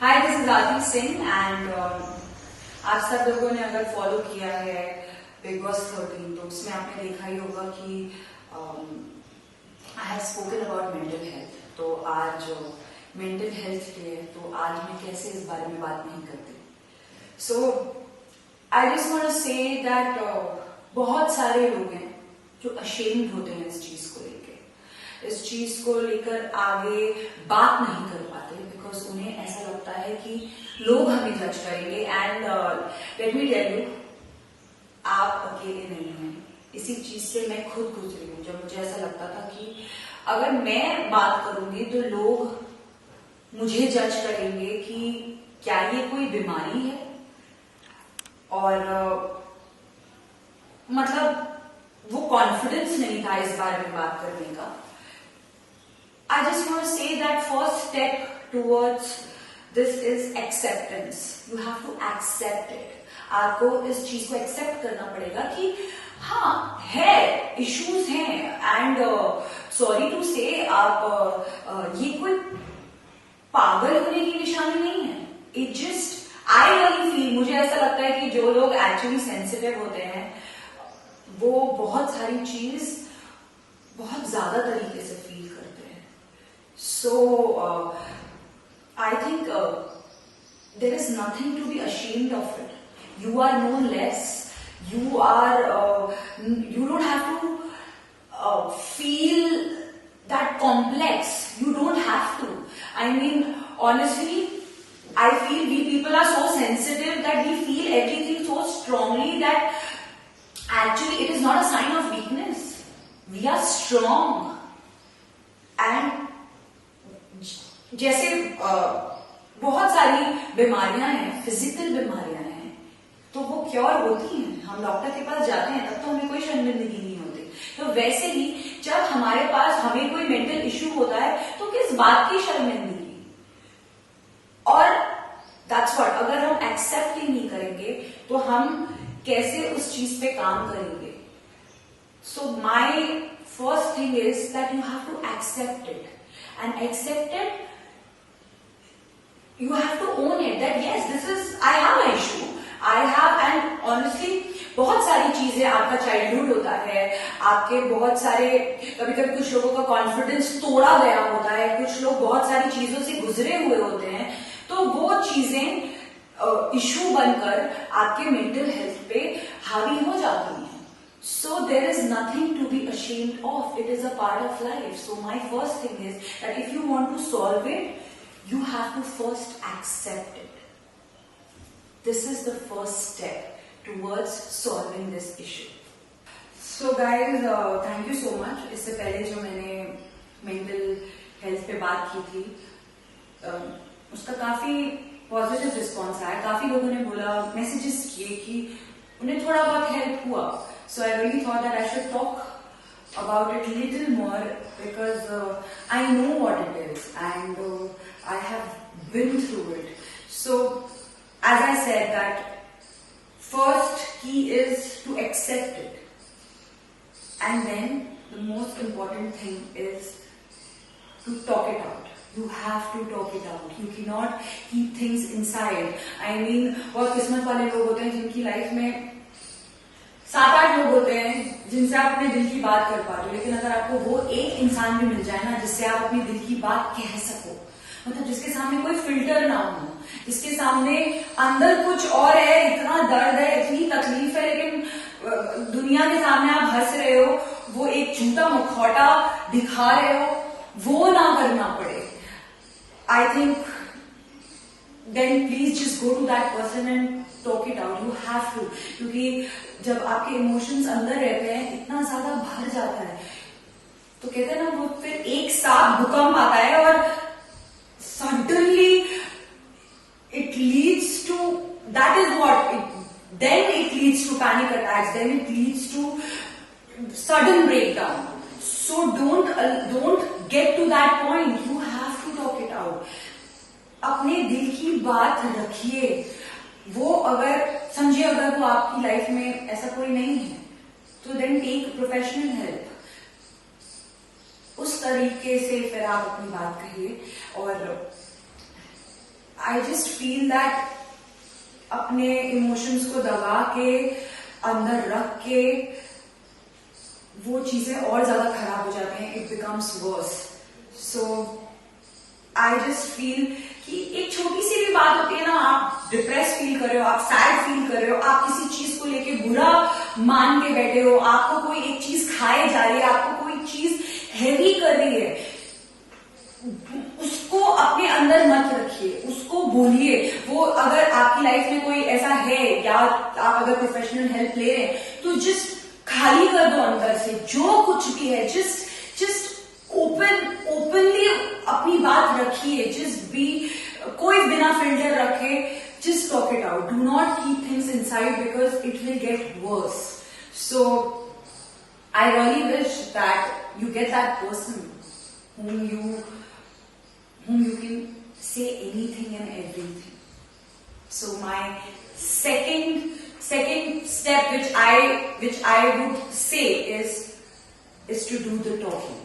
Hi, this is Aarti Singh and आप सब लोगों ने अगर फॉलो किया है बिग बॉस 13 तो उसमें आपने देखा ही होगा कि I have spoken about mental health. तो आज मेंटल हेल्थ डे है, तो आज मैं कैसे इस बारे में बात नहीं करती। So I just want to say that बहुत सारे लोग हैं जो अशेम्ड होते हैं इस चीज को लेकर, इस चीज को लेकर आगे बात नहीं कर पाते बिकॉज उन्हें ऐसा लगता है कि लोग हमें जज करेंगे। And let me tell you, आप अकेले नहीं हैं। इसी चीज से मैं खुद गुजरी हूं, जब मुझे ऐसा लगता था कि अगर मैं बात करूंगी तो लोग मुझे जज करेंगे कि क्या ये कोई बीमारी है, और मतलब वो कॉन्फिडेंस नहीं था इस बारे में बात करने का। I just want to say that first step towards this is acceptance. You have to accept it. आपको इस चीज को एक्सेप्ट करना पड़ेगा कि हाँ है, इश्यूज हैं, एंड सॉरी टू से आप ये कोई पागल होने की निशानी नहीं है। It just I really feel, मुझे ऐसा लगता है कि जो लोग एक्चुअली सेंसिटिव होते हैं वो बहुत सारी चीज बहुत ज्यादा तरीके से फील करते हैं। So, I think there is nothing to be ashamed of it. You are no less. You are. You don't have to feel that complex. You don't have to. I mean, honestly, I feel we people are so sensitive that we feel everything so strongly that actually it is not a sign of weakness. We are strong. And जैसे बहुत सारी बीमारियां हैं, physical बीमारियां हैं, तो वो cure होती हैं। हम डॉक्टर के पास जाते हैं तब तो हमें कोई शर्मिंदगी नहीं होती। तो वैसे ही जब हमारे पास हमें कोई मेंटल इश्यू होता है तो किस बात की शर्मिंदगी। और दैट्स व्हाट, अगर हम एक्सेप्ट ही नहीं करेंगे तो हम कैसे उस चीज पे काम करेंगे। So my first thing is that you have to accept it, and accept it. You have to own it that yes, this is, I have an issue, I have, and honestly बहुत सारी चीजें, आपका childhood होता है, आपके बहुत सारे, कभी कभी कुछ लोगों का कॉन्फिडेंस तोड़ा गया होता है, कुछ लोग बहुत सारी चीजों से गुजरे हुए होते हैं, तो वो चीजें इशू बनकर आपके मेंटल हेल्थ पे हावी हो जाती हैं। So there is nothing to be ashamed of. It is a part of life. So my first thing is that if you want to solve it, you have to first accept it. This is the first step towards solving this issue. So guys, thank you so much. इससे पहले जो मैंने mental health पे बात की थी, उसका काफी पॉजिटिव रिस्पॉन्स आया। काफी लोगों ने बोला, मैसेजेस किए कि उन्हें थोड़ा बहुत हेल्प हुआ। So I really thought that I should talk about it a little more because I know what it is and I have been through it. So as I said, that first key is to accept it, and then the most important thing is to talk it out. You have to talk it out. You cannot keep things inside. I mean, बहुत किस्मत वाले लोग होते हैं जिनकी life में 7-8 लोग होते हैं जिनसे आप अपने दिल की बात कर पा रहे हो, लेकिन अगर आपको वो एक इंसान भी मिल जाए ना जिससे आप अपनी दिल की बात कह सको, मतलब जिसके सामने कोई फिल्टर ना हो, जिसके सामने अंदर कुछ और है, इतना दर्द है, इतनी तकलीफ है, लेकिन दुनिया के सामने आप हंस रहे हो, वो एक झूठा मुखौटा दिखा रहे हो, वो ना करना पड़े। I think then please just go to that person and talk it out. You have to, क्योंकि जब आपके इमोशंस अंदर रहते हैं, इतना ज्यादा भर जाता है, तो कहते हैं ना, वो फिर एक साथ भूकंप आता है और suddenly it leads to, that is what, then it leads to panic attacks, then it leads to sudden breakdown. So don't get to that point. You have to talk it out. अपने दिल की बात रखिए। वो अगर समझिए, अगर वो आपकी लाइफ में ऐसा कोई नहीं है तो देन टेक प्रोफेशनल हेल्प। उस तरीके से फिर आप अपनी बात कहिए। और आई जस्ट फील दैट अपने इमोशंस को दबा के अंदर रख के वो चीजें और ज्यादा खराब हो जाते हैं, it becomes worse. So I just feel कि एक छोटी सी भी बात होती है ना, आप डिप्रेस फील कर रहे हो, आप सैड फील कर रहे हो, आप किसी चीज को लेके बुरा मान के बैठे हो, आपको कोई एक चीज खाए जा रही है, आपको कोई चीज हैवी कर रही है, उसको अपने अंदर मत रखिए, उसको बोलिए. वो अगर आपकी लाइफ में कोई ऐसा है या आप अगर प्रोफेशनल हेल्प ले रहे हैं तो जस्ट खाली कर दो अंदर से, जो कुछ भी है जस्ट ओपनली अपनी बात रखिए. जस्ट बी, कोई बिना फिल्टर रखे, just talk it out. Do not keep things inside because it will get worse. So I really wish that you get that person whom you can say anything and everything. So my second step which I would say is to do the talking.